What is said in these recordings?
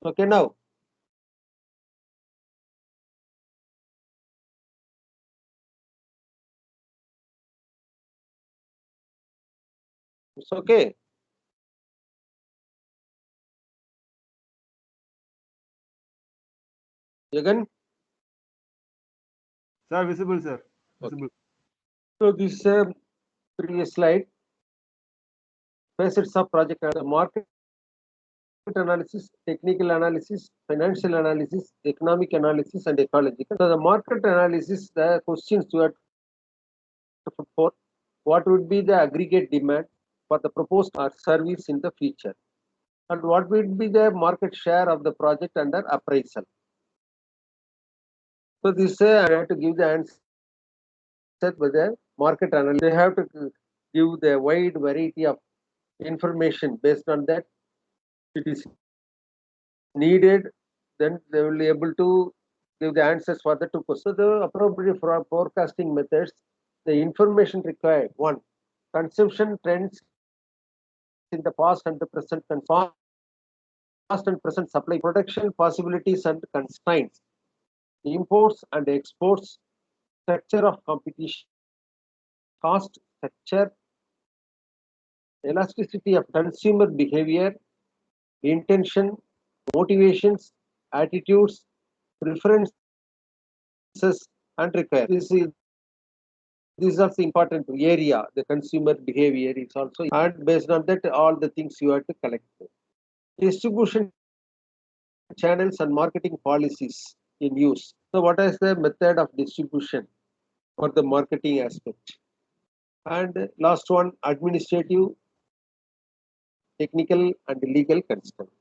Okay, now. It's okay. Jagan? Sir, visible, sir. Okay. Visible. So this is a previous slide. Facets of project market analysis, technical analysis, financial analysis, economic analysis, and ecological. So the market analysis, the questions you have to put forth, what would be the aggregate demand for the proposed or service in the future? And what would be the market share of the project under appraisal? So this I have to give the answer with the market analysis. They have to give the wide variety of information based on that. It is needed, then they will be able to give the answers for the two questions. So the appropriate for forecasting methods, the information required: one, consumption trends in the past and the present, and past and present supply, production possibilities and constraints, imports and exports, structure of competition, cost structure, elasticity of consumer behavior, intention, motivations, attitudes, preferences, and require. This is also important area. The consumer behavior is also, and based on that, all the things you have to collect. Distribution channels and marketing policies in use. So, what is the method of distribution for the marketing aspect? And last one, administrative, technical, and legal constraints.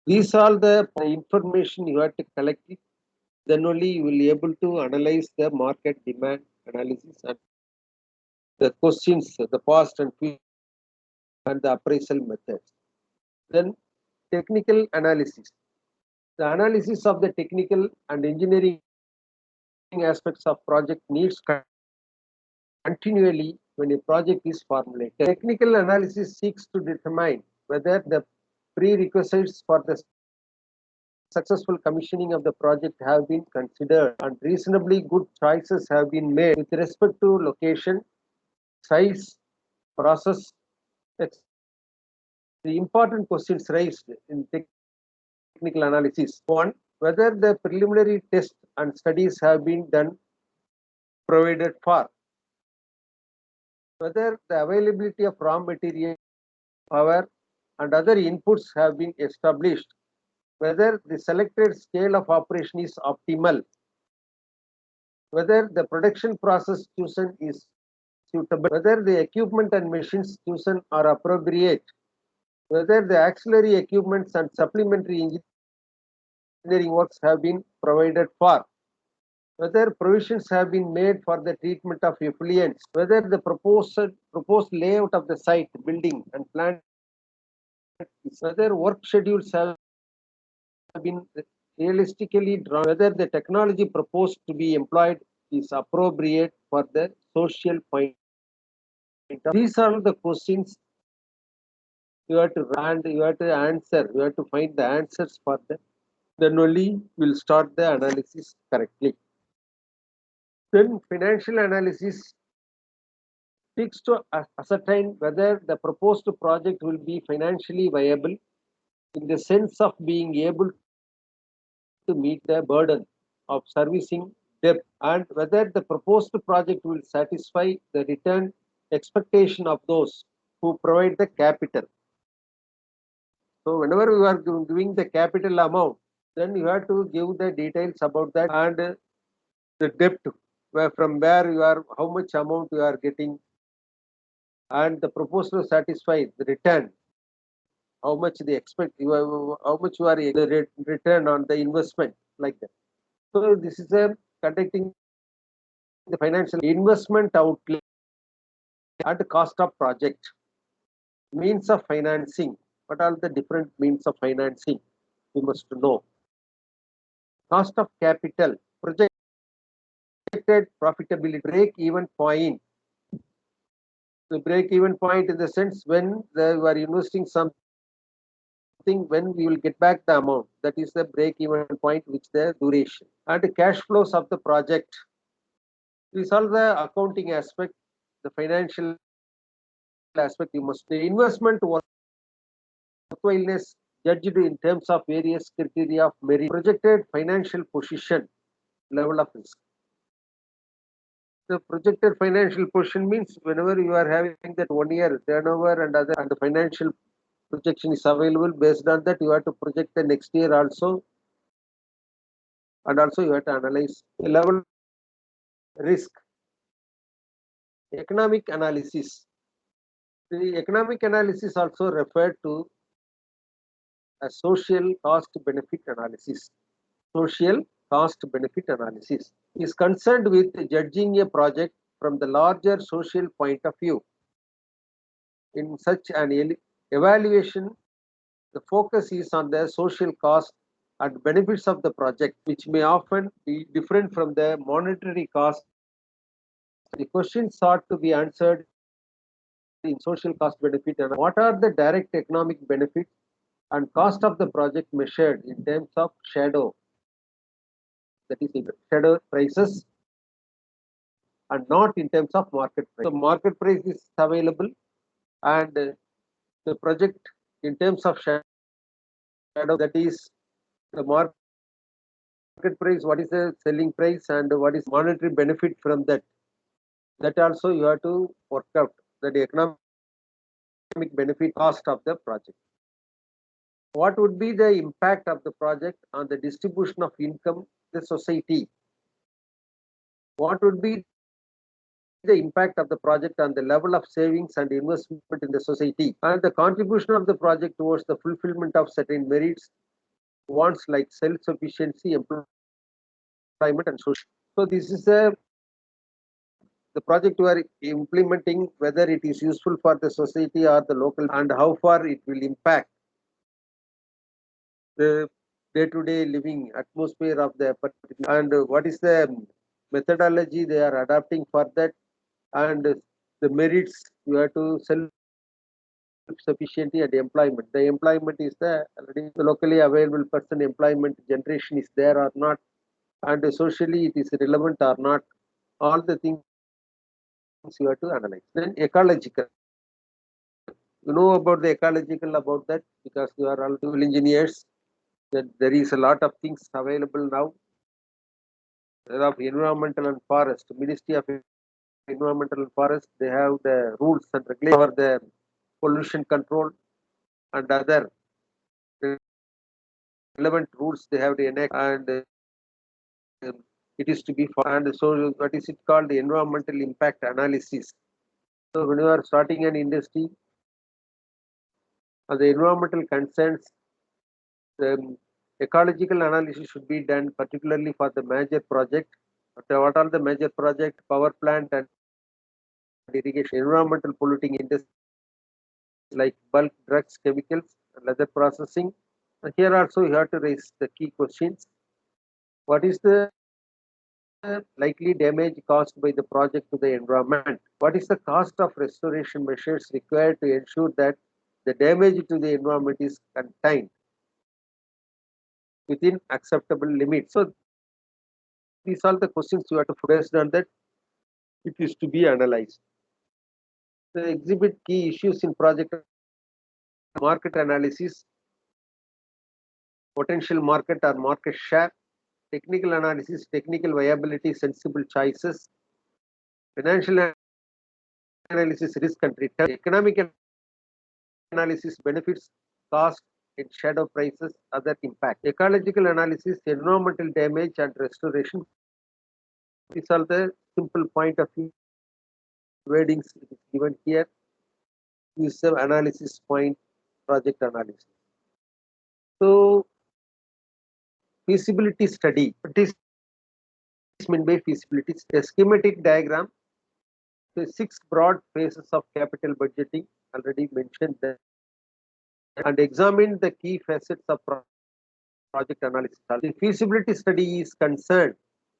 These are the information you have to collect it. Then only you will be able to analyze the market demand analysis and the questions, the past and future, and the appraisal methods. Then technical analysis. The analysis of the technical and engineering aspects of project needs continually when a project is formulated. Technical analysis seeks to determine whether the prerequisites for the successful commissioning of the project have been considered and reasonably good choices have been made with respect to location, size, process, etc. The important questions raised in technical analysis: one, whether the preliminary tests and studies have been done, provided for, whether the availability of raw material, power, and other inputs have been established, whether the selected scale of operation is optimal, whether the production process chosen is suitable, whether the equipment and machines chosen are appropriate, whether the auxiliary equipments and supplementary engineering works have been provided for, whether provisions have been made for the treatment of effluents, whether the proposed layout of the site, building, and plant, whether work schedules have been realistically drawn, whether the technology proposed to be employed is appropriate for the social point of view. These are the questions you have to and you have to answer. You have to find the answers for them. Then only will start the analysis correctly. Then financial analysis seeks to ascertain whether the proposed project will be financially viable in the sense of being able to meet the burden of servicing debt, and whether the proposed project will satisfy the return expectation of those who provide the capital. So whenever you are giving the capital amount, then you have to give the details about that and the debt, from where you are, how much amount you are getting, and the proposal satisfy the return, how much they expect you are, how much you are the return on the investment, like that. So this is a conducting the financial investment outlay and cost of project, means of financing. What are the different means of financing? You must know. Cost of capital, projected profitability, break-even point. The break-even point in the sense when you are investing something something when we will get back the amount. That is the break-even point, which the duration. And the cash flows of the project. These are the accounting aspect, the financial aspect. You must the investment worthwhileness judged in terms of various criteria of merit, projected financial position, level of risk. The projected financial position means whenever you are having that 1 year turnover and other and the financial projection is available, based on that you have to project the next year also, and also you have to analyze the level risk. Economic analysis. The economic analysis also referred to as social cost benefit analysis. Social cost benefit analysis is concerned with judging a project from the larger social point of view. In such an evaluation, the focus is on the social cost and benefits of the project, which may often be different from the monetary cost. The questions sought to be answered in social cost benefit and what are the direct economic benefits and cost of the project measured in terms of shadow, that is shadow prices, and not in terms of market price. So market price is available, and the project in terms of shadow, that is the market price, what is the selling price and what is monetary benefit from that. That also you have to work out the economic benefit cost of the project. What would be the impact of the project on the distribution of income in the society? What would be the impact of the project on the level of savings and investment in the society, and the contribution of the project towards the fulfillment of certain merits, wants like self-sufficiency, employment, and social. So this is the project you are implementing, whether it is useful for the society or the local, and how far it will impact the day-to-day living atmosphere of the particular, and what is the methodology they are adopting for that, and the merits you have to self-sufficiency and employment. The employment is the already locally available person employment generation is there or not, and socially it is relevant or not. All the things you have to analyze. Then ecological. You know about the ecological about that because you are all civil engineers. That there is a lot of things available now. Of environmental and forest, Ministry of Environmental and Forest, they have the rules and regulations for the pollution control and other relevant rules they have to enact, and it is to be followed. And so what is it called? The environmental impact analysis. So when you are starting an industry, the environmental concerns, the ecological analysis should be done, particularly for the major project. What are the major project? Power plant and irrigation, environmental polluting industries like bulk, drugs, chemicals, and leather processing. And here also you have to raise the key questions. What is the likely damage caused by the project to the environment? What is the cost of restoration measures required to ensure that the damage to the environment is contained within acceptable limits? So these are the questions you have to focus on, that it is to be analyzed. The exhibit key issues in project: market analysis, potential market or market share; technical analysis, technical viability, sensible choices; financial analysis, risk and return; economic analysis, benefits, cost, and shadow prices, other impact; ecological analysis, environmental damage and restoration. These are the simple point of view wordings given here. Use the analysis point, project analysis. So feasibility study. What is meant by feasibility? A schematic diagram. The 6 broad phases of capital budgeting, already mentioned that, and examine the key facets of project analysis. The feasibility study is concerned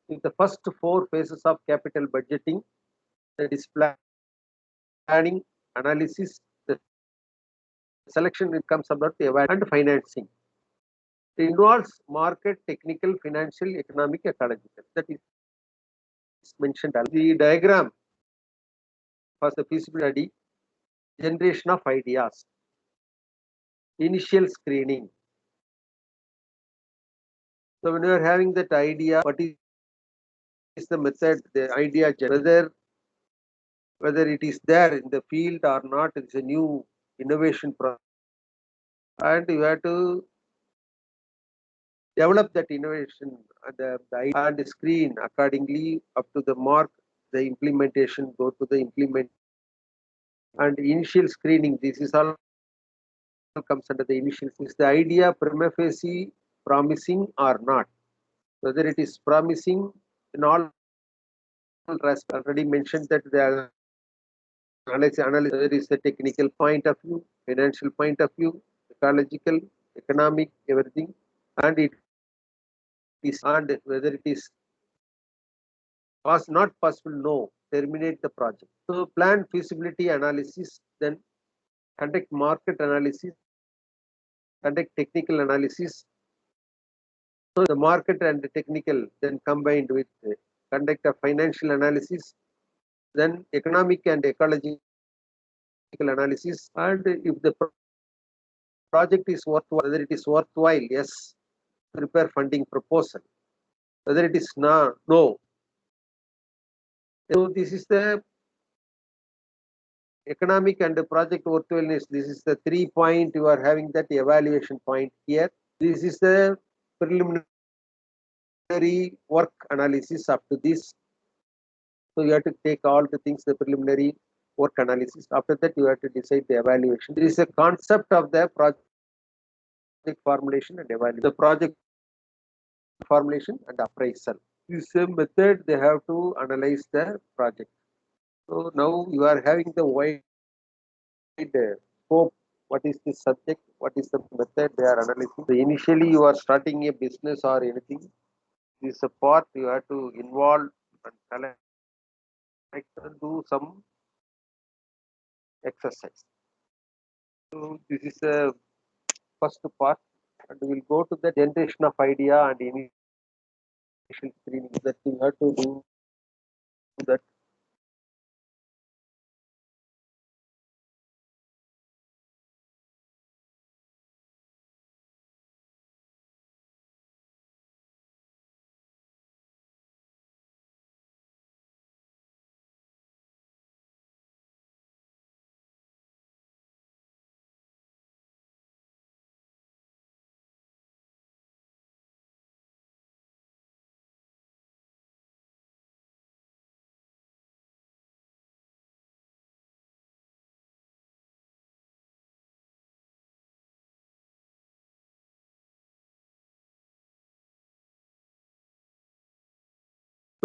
with the first 4 phases of capital budgeting, that is planning, analysis, the selection it comes about the and financing. It involves market, technical, financial, economic, ecological. That is mentioned. The diagram for the feasibility, generation of ideas, initial screening. So when you are having that idea, what is the method, the idea, whether it is there in the field or not, it's a new innovation process. And you have to develop that innovation and screen accordingly up to the mark, the implementation, go to the implement and initial screening. This is all comes under the initial. Is the idea prima facie promising or not? Whether it is promising in all respects, already mentioned that the analysis, whether it is a technical point of view, financial point of view, ecological, economic, everything, and it is and whether it is was not possible, no, terminate the project. So plan feasibility analysis, then conduct market analysis, conduct technical analysis. So the market and the technical then combined with conduct a financial analysis, then economic and ecological analysis, and if the project is worthwhile, whether it is worthwhile, yes, prepare funding proposal. Whether it is not, no. So this is the economic and the project worthwhileness. This is the 3 point you are having that evaluation point here. This is the preliminary work analysis up to this. So you have to take all the things, the preliminary work analysis. After that, you have to decide the evaluation. There is a concept of the project formulation and evaluation. The project formulation and appraisal. This is a method they have to analyze the project. So now you are having the wide scope. What is the subject? What is the method they are analyzing? So initially, you are starting a business or anything. This is a part you have to involve and collect and do some exercise. So this is the first part, and we will go to the generation of idea and initial screening that you have to do that.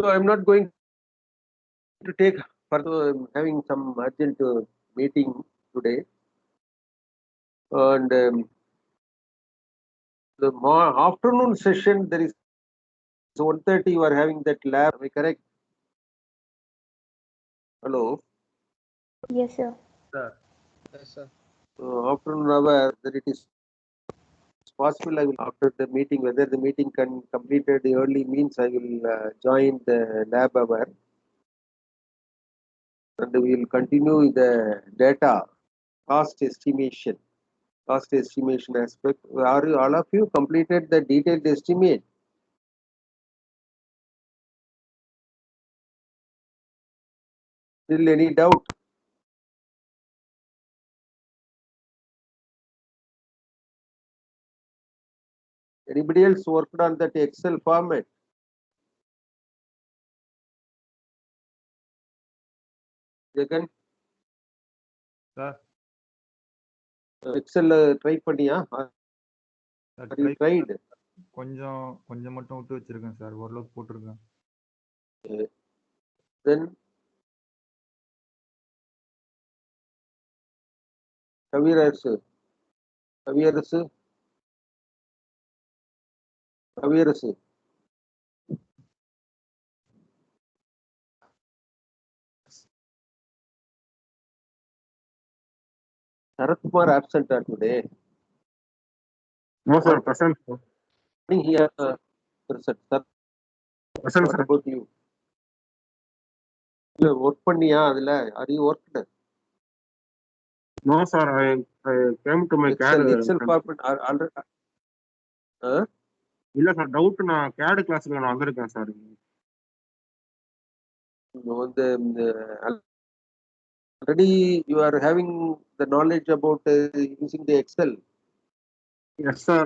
So I'm not going to take further. I'm having some urgent meeting today, and the afternoon session there is 1:30. You are having that lab. Am I correct? Hello. Yes, sir. Sir. Yes, sir. Afternoon hour that it is possible. I will after the meeting. Whether the meeting can completed early means I will join the lab hour, and we will continue the data cost estimation. Cost estimation aspect. Are you, all of you completed the detailed estimate? Still any doubt? Anybody else worked on that Excel format? Jagan? Sir. Excel try பண்ணியா? Are you tried? கொஞ்சம் மட்டும் விட்டு வச்சிருக்கேன் sir, ஓரளவுக்கு போட்டிருக்கேன். Then Kaviyarasu Sharat Kumar absent today. No, sir. Present, sir. Here, present. Sir, Present, what sir. about you? You work பண்ணியா அதுல? Are you worked? No, sir. I came to my Excel CAD. format already. இல்ல sir, doubt. நான் CAD கிளாஸ்க்கு நான் வந்திருக்கேன் sir. The already you are having the knowledge about using the Excel. Yes, sir.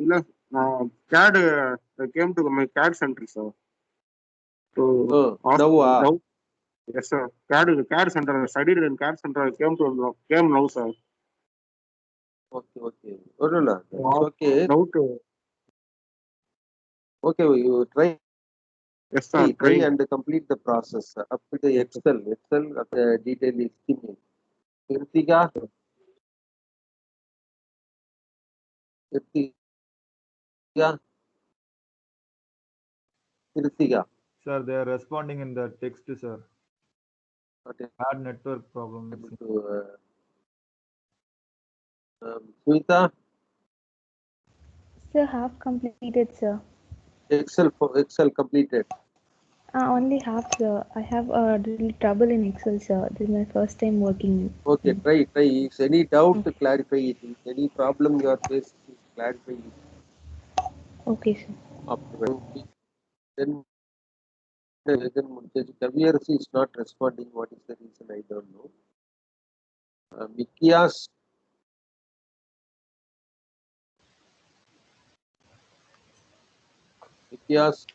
இல்ல, நான் CAD came to my CAD center, sir. To ask Now, doubt. Yes, sir. CAD center. I studied in CAD center. I came now, sir. okay. No, no, it's okay. Doubt. Okay, you try Yes, sir. and complete the process up to the Excel at the detail estimate. Kirtika, Sir, they are responding in the text, sir. Okay. Had network problem. Able to, Smita, Sir, half completed, sir. Excel completed. Only half, sir. I have a little trouble in Excel, sir. This is my first time working. Okay, try. If any doubt, clarify it. If any problem you are facing, clarify it. Okay, sir. Then WRC is not responding. What is the reason? I don't know. Mikias, Yes,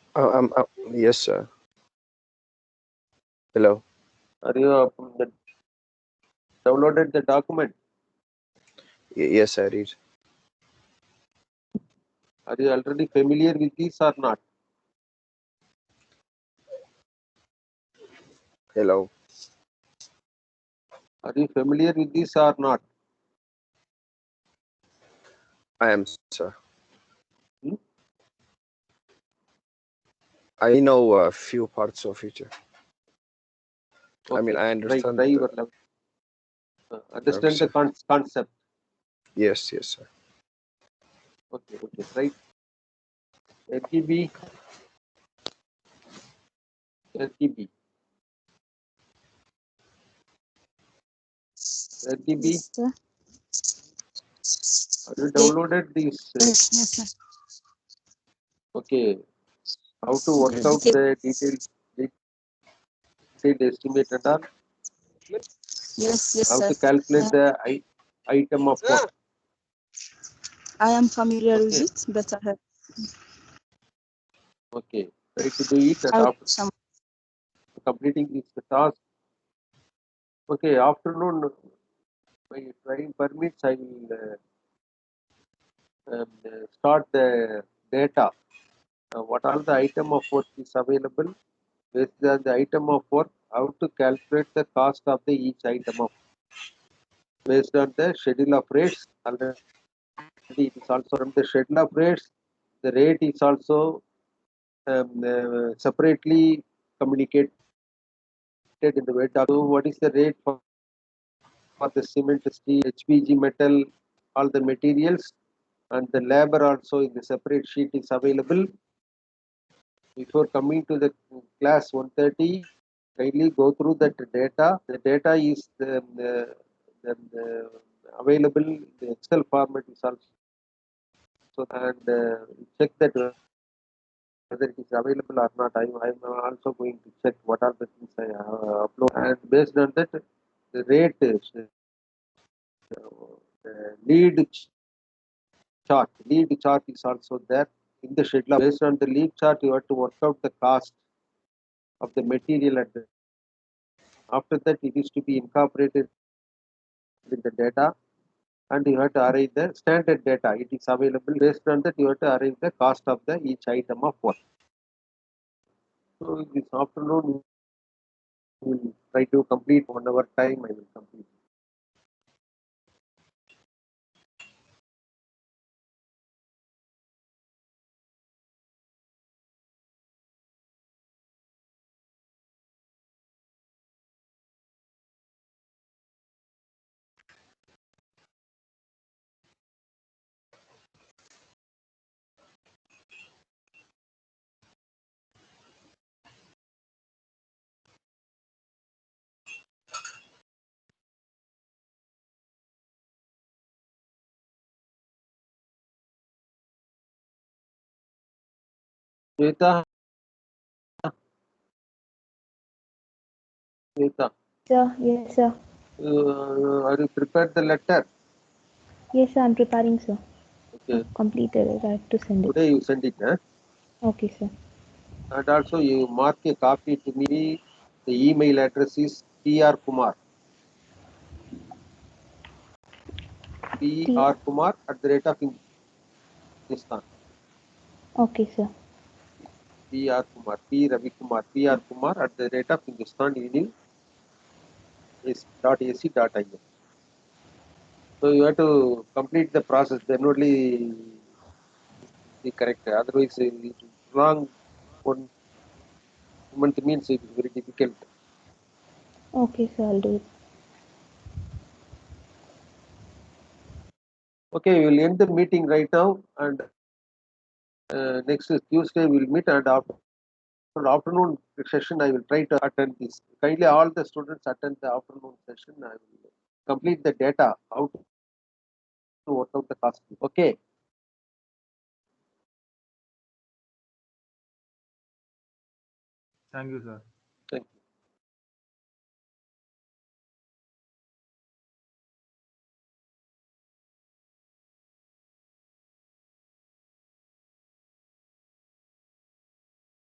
sir. Hello. are you downloaded the document? Yes, I read. Are you already familiar with this or not? Hello. Are you familiar with this or not? I am, sir. Hmm? I know a few parts of it. Okay. I mean, I understand. Try your level. Understand the concept. Yes, sir. Okay. Right. RGB. Yes, sir. Have you downloaded this? Yes, sir. Okay. How to work out the detailed estimate and all? Yes, How sir. to calculate the item of work? I am familiar with it, but I have. Okay. Try to do it and after completing this task. Okay. Afternoon, my time permits, I will start the data. What are the item of work is available? Based on the item of work, how to calculate the cost of the each item of based on the schedule of rates. Already it is also from the schedule of rates. The rate is also separately communicated in the web document. What is the rate for the cement, steel, HPG metal, all the materials, and the labor also in the separate sheet is available. Before coming to the class 130, kindly go through that data. The data is available in the Excel format is also, and check that whether it is available or not. I'm also going to check what are the things I upload, and based on that, the rate is lead chart is also there in the schedule. Based on the lead chart, you have to work out the cost of the material at the. After that, it is to be incorporated in the data, and you have to arrive the standard data. It is available. Based on that, you have to arrive the cost of the each item of work. So this afternoon, we will try to complete 1 hour time. I will complete. Shweta? Shweta, Sir, yes, sir. are you prepared the letter? Yes, sir, I'm preparing, sir. Okay. Completed it. I have to send it. Today you send it, huh? Okay, sir. And also you mark a copy to me. The email address is PR Kumar. PR Kumar @ Hindustan. Okay, sir. PR Kumar, P Ravi Kumar, PR Kumar @ Hindustan Univ .ac.in. So you have to complete the process, then only be correct. Otherwise, wrong 1 month means it is very difficult. Okay, sir, I'll do it. Okay, we will end the meeting right now, and next Tuesday we will meet, and after afternoon session I will try to attend this. Kindly all the students attend the afternoon session. I will complete the data, how to work out the cost. Okay. Thank you, sir. Thank you.